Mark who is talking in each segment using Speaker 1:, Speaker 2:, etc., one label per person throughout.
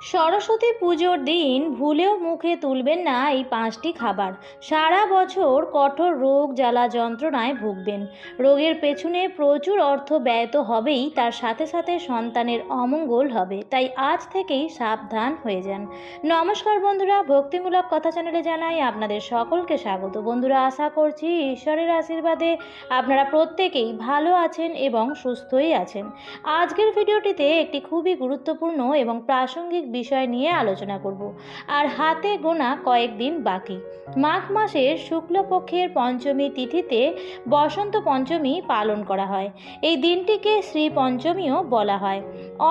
Speaker 1: সরস্বতী পুজোর দিন ভুলেও মুখে তুলবেন না এই 5টি খাবার। সারা বছর কঠোর রোগ জ্বালা যন্ত্রণায় ভুগবেন। রোগের পেছনে প্রচুর অর্থ ব্যয় তো হবেই, তার সাথে সাথে সন্তানের অমঙ্গল হবে। তাই আজ থেকেই সাবধান হয়ে যান। নমস্কার বন্ধুরা, ভক্তিমূলক কথা চ্যানেলে জানাই আপনাদের সকলকে স্বাগত। বন্ধুরা, আশা করছি ঈশ্বরের আশীর্বাদে আপনারা প্রত্যেকেই ভালো আছেন এবং সুস্থই আছেন। আজকের ভিডিওটিতে একটি খুবই গুরুত্বপূর্ণ এবং প্রাসঙ্গিক বিষয় নিয়ে আলোচনা করব। আর হাতে গোনা কয়েকদিন বাকি। মাঘ মাসের শুক্লপক্ষের পঞ্চমী তিথিতে বসন্ত পঞ্চমী পালন করা হয়। এই দিনটিকে শ্রী পঞ্চমীও বলা হয়,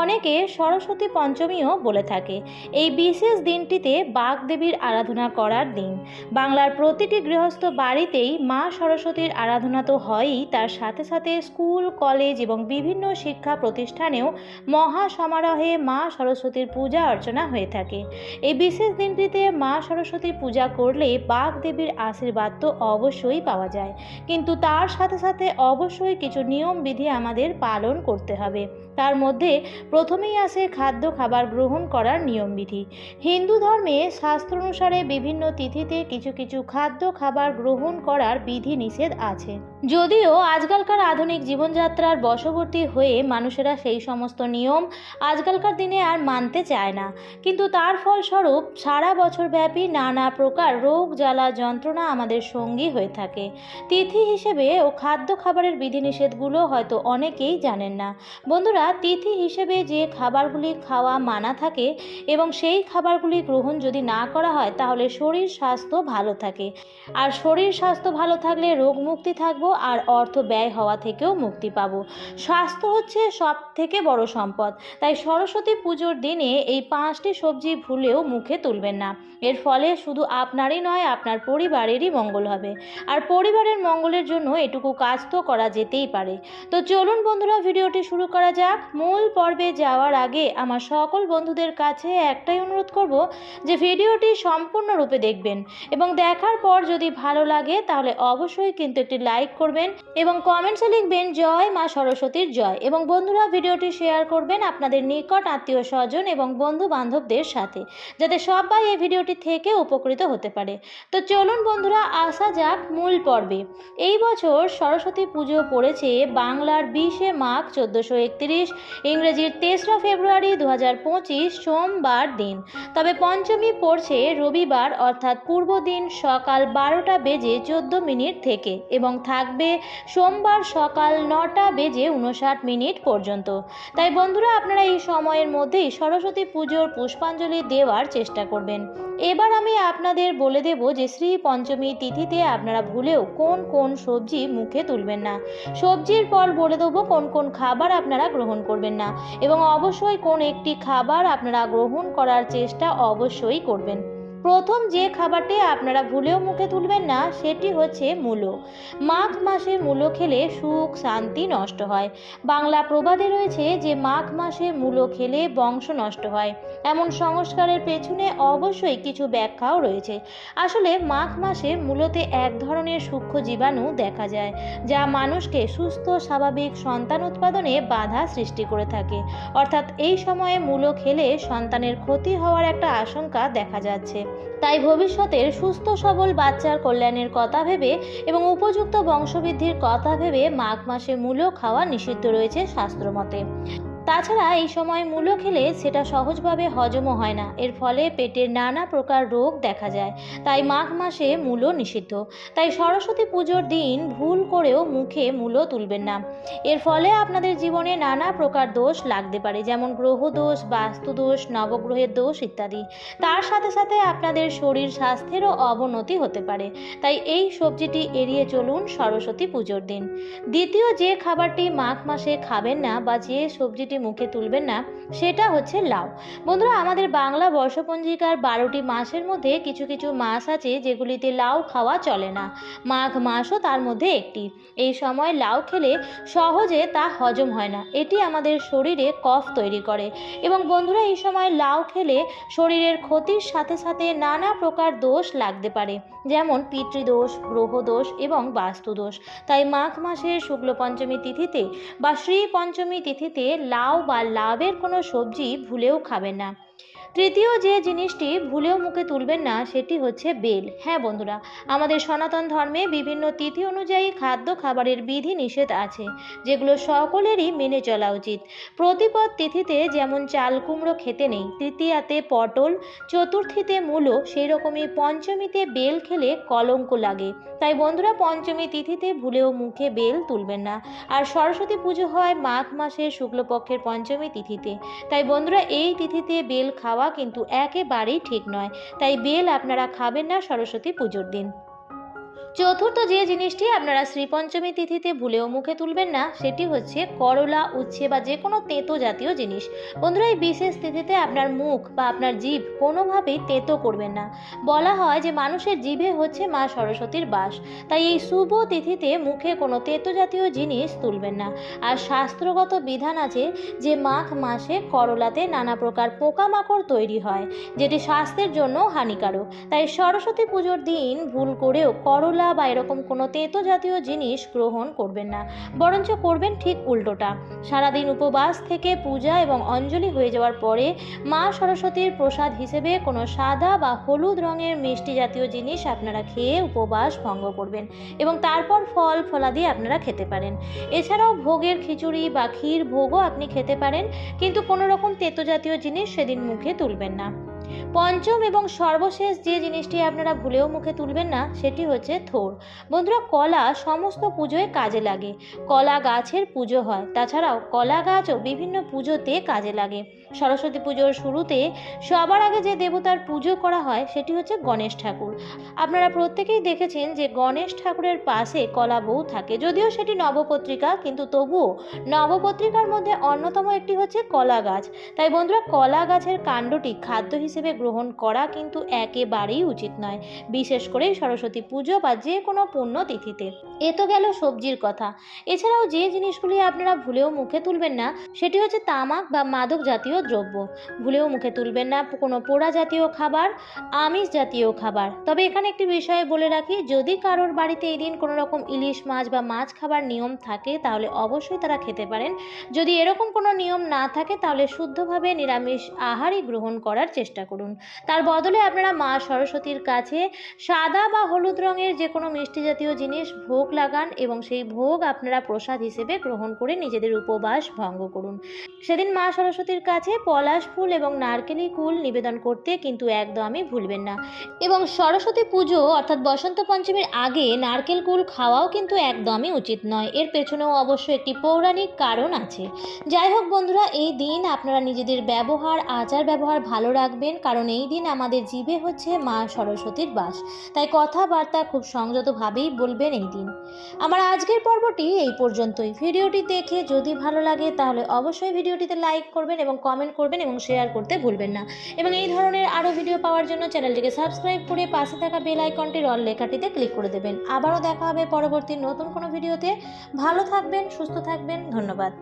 Speaker 1: অনেকে সরস্বতী পঞ্চমীও বলে থাকে। এই বিশেষ দিনটিতে বাগদেবীর আরাধনা করার দিন। বাংলার প্রতিটি গৃহস্থ বাড়িতেই মা সরস্বতীর আরাধনা তো হয়ই, তার সাথে সাথে স্কুল, কলেজ এবং বিভিন্ন শিক্ষা প্রতিষ্ঠানেও মহা সমারোহে মা সরস্বতীর পূজা অর্চনা হয়ে থাকে। এই বিশেষ দিনটিতে মা সরস্বতীর পূজা করলে বাগদেবীর আশীর্বাদ তো অবশ্যই পাওয়া যায়, কিন্তু তার সাথে সাথে অবশ্যই কিছু নিয়ম বিধি আমাদের পালন করতে হবে। তার মধ্যে প্রথমেই আসে খাদ্য খাবার গ্রহণ করার নিয়মবিধি। হিন্দু ধর্মে শাস্ত্র অনুসারে বিভিন্ন তিথিতে কিছু কিছু খাদ্য খাবার গ্রহণ করার বিধি নিষেধ আছে। যদিও আজকালকার আধুনিক জীবনযাত্রার বশবর্তী হয়ে মানুষেরা সেই সমস্ত নিয়ম আজকালকার দিনে আর মানতে চায় না, কিন্তু তার ফলস্বরূপ সারা বছর ব্যাপী নানা প্রকার রোগ জ্বালা যন্ত্রণা আমাদের সঙ্গী হয়ে থাকে। তিথি হিসেবে ও খাদ্য খাবারের বিধিনিষেধগুলো হয়তো অনেকেই জানেন না। বন্ধুরা, তিথি হিসেবে যে খাবারগুলি খাওয়া মানা থাকে এবং সেই খাবারগুলি গ্রহণ যদি না করা হয় তাহলে শরীর স্বাস্থ্য ভালো থাকে, আর শরীর স্বাস্থ্য ভালো থাকলে রোগ মুক্তি থাকবো আর অর্থ ব্যয় হওয়া থেকেও মুক্তি পাবো। স্বাস্থ্য হচ্ছে সব থেকে বড় সম্পদ। তাই সরস্বতী পুজোর দিনে এই 5টি সবজি ভুলেও মুখে তুলবেন না। এর ফলে শুধু আপনারই নয়, আপনার পরিবারেরই মঙ্গল হবে। আর পরিবারের মঙ্গলের জন্য এটুকু কাজ তো করা যেতেই পারে। তো চলুন বন্ধুরা, ভিডিওটি শুরু করা যাক। মূল পর্বে যাওয়ার আগে আমার সকল বন্ধুদের কাছে একটাই অনুরোধ করব যে ভিডিওটি সম্পূর্ণরূপে দেখবেন এবং দেখার পর যদি ভালো লাগে তাহলে অবশ্যই কিন্তু একটি লাইক করবেন এবং কমেন্টসে লিখবেন জয় মা সরস্বতীর জয়। এবং বন্ধুরা, ভিডিওটি শেয়ার করবেন আপনাদের নিকট আত্মীয় স্বজন এবং বন্ধু বান্ধবদের সাথে, যাতে সবাই এই ভিডিওটি থেকে উপকৃত হতে পারে। তো চলুন বন্ধুরা, আসা যাক মূল পর্বে। এই বছর সরস্বতী পুজো পড়েছে বাংলার 20শে মাঘ 1431, ইংরেজির 3রা ফেব্রুয়ারি 2025 সোমবার দিন। তবে পঞ্চমী পড়ছে রবিবার, অর্থাৎ পূর্ব দিন সকাল 12টা বেজে 14 মিনিট থেকে এবং থাকবে সোমবার সকাল 9টা বেজে 59 মিনিট পর্যন্ত। তাই বন্ধুরা, আপনারা এই সময়ের মধ্যেই সরস্বতী পুজোর পুষ্পাঞ্জলি দেওয়ার চেষ্টা করবেন। এবার আমি আপনাদের বলে দেব যে শ্রী পঞ্চমী তিথিতে আপনারা ভুলেও কোন কোন সবজি মুখে তুলবেন না। সবজির পর বলে দেবো কোন কোন খাবার আপনারা গ্রহণ করবেন না এবং অবশ্যই কোন একটি খাবার আপনারা গ্রহণ করার চেষ্টা অবশ্যই করবেন। প্রথম যে খাবারটি আপনারা ভুলেও মুখে তুলবেন না সেটি হচ্ছে মূলো। মাঘ মাসে মূলো খেলে সুখ শান্তি নষ্ট হয়। বাংলা প্রবাদে রয়েছে যে মাঘ মাসে মূলো খেলে বংশ নষ্ট হয়। এমন সংস্কারের পেছনে অবশ্যই কিছু ব্যাখ্যাও রয়েছে। আসলে মাঘ মাসে মূলোতে এক ধরনের সূক্ষ্ম জীবাণু দেখা যায়, যা মানুষকে সুস্থ স্বাভাবিক সন্তান উৎপাদনে বাধা সৃষ্টি করে থাকে। অর্থাৎ এই সময়ে মূলো খেলে সন্তানের ক্ষতি হওয়ার একটা আশঙ্কা দেখা যাচ্ছে। তাই ভবিষ্যতের সুস্থ সবল বাচ্চার কল্যাণের কথা ভেবে এবং উপযুক্ত বংশবৃদ্ধির কথা ভেবে মাঘ মাসে মূলো খাওয়া নিষিদ্ধ রয়েছে শাস্ত্রমতে। তাছাড়া এই সময় মূলো খেলে সেটা সহজভাবে হজমও হয় না, এর ফলে পেটের নানা প্রকার রোগ দেখা যায়। তাই মাঘ মাসে মূলো নিষিদ্ধ। তাই সরস্বতী পুজোর দিন ভুল করেও মুখে মূলো তুলবেন না। এর ফলে আপনাদের জীবনে নানা প্রকার দোষ লাগতে পারে, যেমন গ্রহ দোষ, বাস্তু দোষ, নবগ্রহের দোষ ইত্যাদি। তার সাথে সাথে আপনাদের শরীর স্বাস্থ্যেরও অবনতি হতে পারে। তাই এই সবজিটি এড়িয়ে চলুন সরস্বতী পুজোর দিন। দ্বিতীয় যে খাবারটি মাঘ মাসে খাবেন না বা যে সবজিটি মুখে তুলবেন না সেটা হচ্ছে লাউ। বন্ধুরা, আমাদের বাংলা বর্ষপঞ্জিকার 12টি মাসের মধ্যে কিছু কিছু মাস আছে যেগুলিতে লাউ খাওয়া চলে না। মাঘ মাসও তার মধ্যে একটি। এই সময় লাউ খেলে সহজে তা হজম হয় না, এটি আমাদের শরীরে কফ তৈরি করে। এবং বন্ধুরা, এই সময় লাউ খেলে শরীরের ক্ষতির সাথে সাথে নানা প্রকার দোষ লাগতে পারে, যেমন পিতৃদোষ, গ্রহদোষ এবং বাস্তুদোষ। তাই মাঘ মাসের শুক্ল পঞ্চমী তিথিতে বা শ্রী পঞ্চমী তিথিতে লাউ বা লাউয়ের কোনো সবজি ভুলেও খাবেন না। তৃতীয় যে জিনিসটি ভুলেও মুখে তুলবেন না সেটি হচ্ছে বেল। হ্যাঁ বন্ধুরা, আমাদের সনাতন ধর্মে বিভিন্ন তিথি অনুযায়ী খাদ্য খাবারের বিধি নিষেধ আছে, যেগুলো সকলেরই মেনে চলা উচিত। প্রতিপদ তিথিতে যেমন চাল কুমড়ো খেতে নেই, তৃতীয়াতে পটল, চতুর্থীতে মূলো, সেই রকমই পঞ্চমীতে বেল খেলে কলঙ্ক লাগে। তাই বন্ধুরা, পঞ্চমী তিথিতে ভুলেও মুখে বেল তুলবেন না। আর সরস্বতী পুজো হয় মাঘ মাসের শুক্লপক্ষের পঞ্চমী তিথিতে। তাই বন্ধুরা, এই তিথিতে বেল খাওয়া কিন্তু একেবারেই ঠিক নয়। তাই বেল আপনারা খাবেন না সরস্বতী পুজোর দিন। চতুর্থ যে জিনিসটি আপনারা শ্রীপঞ্চমী তিথিতে ভুলেও মুখে তুলবেন না সেটি হচ্ছে করলা, উচ্ছে বা যে কোনো তেঁতো জাতীয় জিনিস। বন্ধুরা, এই বিশেষ তিথিতে আপনার মুখ বা আপনার জিভ কোনোভাবেই তেঁতো করবেন না। বলা হয় যে মানুষের জিভে হচ্ছে মা সরস্বতীর বাস। তাই এই শুভ তিথিতে মুখে কোনো তেঁতো জাতীয় জিনিস তুলবেন না। আর শাস্ত্রগত বিধান আছে যে মাঘ মাসে করলাতে নানা প্রকার পোকামাকড় তৈরি হয়, যেটি স্বাস্থ্যের জন্য হানিকারক। তাই সরস্বতী পুজোর দিন ভুল করেও করলা বা এরকম কোনো তেঁতো জাতীয় জিনিস গ্রহণ করবেন না, বরঞ্চ করবেন ঠিক উল্টোটা। সারাদিন উপবাস থেকে পূজা এবং অঞ্জলি হয়ে যাওয়ার পরে মা সরস্বতীর প্রসাদ হিসেবে কোনো সাদা বা হলুদ রঙের মিষ্টি জাতীয় জিনিস আপনারা খেয়ে উপবাস ভঙ্গ করবেন এবং তারপর ফল ফলাদি আপনারা খেতে পারেন। এছাড়াও ভোগের খিচুড়ি বা ক্ষীর ভোগও আপনি খেতে পারেন, কিন্তু কোনো রকম তেঁতো জাতীয় জিনিস সেদিন মুখে তুলবেন না। পঞ্চম এবং সর্বশেষ যে জিনিসটি আপনারা ভুলেও মুখে তুলবেন না সেটি হচ্ছে থোড়। বন্ধুরা, কলা সমস্ত পুজোয় কাজে লাগে। কলা গাছের পুজো হয়, তাছাড়াও কলা গাছও বিভিন্ন পুজোতে কাজে লাগে। সরস্বতী পুজোর শুরুতে সবার আগে যে দেবতার পুজো করা হয় সেটি হচ্ছে গণেশ ঠাকুর। আপনারা প্রত্যেকেই দেখেছেন যে গণেশ ঠাকুরের পাশে কলা বউ থাকে, যদিও সেটি নবপত্রিকা, কিন্তু তবুও নবপত্রিকার মধ্যে অন্যতম একটি হচ্ছে কলা গাছ। তাই বন্ধুরা, কলা গাছের কাণ্ডটি খাদ্য হিসেবে গ্রহণ করা কিন্তু একেবারেই উচিত নয়, বিশেষ করে সরস্বতী পুজো বা যে কোনো পুণ্যতিথিতে। এ তো গেল সবজির কথা। এছাড়াও যে জিনিসগুলি আপনারা ভুলেও মুখে তুলবেন না সেটি হচ্ছে তামাক বা মাদক জাতীয় দ্রব্য। ভুলেও মুখে তুলবেন না কোনো পোড়া জাতীয় খাবার, আমিষ জাতীয় খাবার। তবে এখানে একটি বিষয় বলে রাখি, যদি কারোর বাড়িতে এই দিন কোনো রকম ইলিশ মাছ বা মাছ খাবার নিয়ম থাকে তাহলে অবশ্যই তারা খেতে পারেন। যদি এরকম কোনো নিয়ম না থাকে তাহলে শুদ্ধভাবে নিরামিষ আহারই গ্রহণ করার চেষ্টা করুন। তার বদলে আপনারা মা সরস্বতীর কাছে সাদা বা হলুদ রঙের যে কোনো মিষ্টি জাতীয় জিনিস ভোগ লাগান এবং সেই ভোগ আপনারা প্রসাদ হিসেবে গ্রহণ করে নিজেদের উপবাস ভঙ্গ করুন। সেদিন মা সরস্বতীর কাছে পলাশ ফুল এবং নারকেলি কুল নিবেদন করতে কিন্তু একদমই ভুলবেন না। এবং সরস্বতী পুজো অর্থাৎ বসন্ত পঞ্চমীর আগে নারকেল কুল খাওয়াও কিন্তু একদমই উচিত নয়। এর পেছনেও অবশ্য একটি পৌরাণিক কারণ আছে। যাই হোক বন্ধুরা, এই দিন আপনারা নিজেদের আচার ব্যবহার ভালো রাখবেন, কারণ এই দিন আমাদের জিভে হচ্ছে মা সরস্বতীর বাস। তাই কথাবার্তা খুব সংযতভাবেই বলবেন এই দিন। আমার আজকের পর্বটি এই পর্যন্তই। ভিডিওটি দেখে যদি ভালো লাগে তাহলে অবশ্যই ভিডিওটিতে লাইক করবেন এবং কমেন্ট করবেন এবং শেয়ার করতে ভুলবেন না। এবং এই ধরনের আরও ভিডিও পাওয়ার জন্য চ্যানেলটিকে সাবস্ক্রাইব করে পাশে থাকা বেল আইকনটির অল লেখাটিতে ক্লিক করে দেবেন। আবারও দেখা হবে পরবর্তী নতুন কোনো ভিডিওতে। ভালো থাকবেন, সুস্থ থাকবেন, ধন্যবাদ।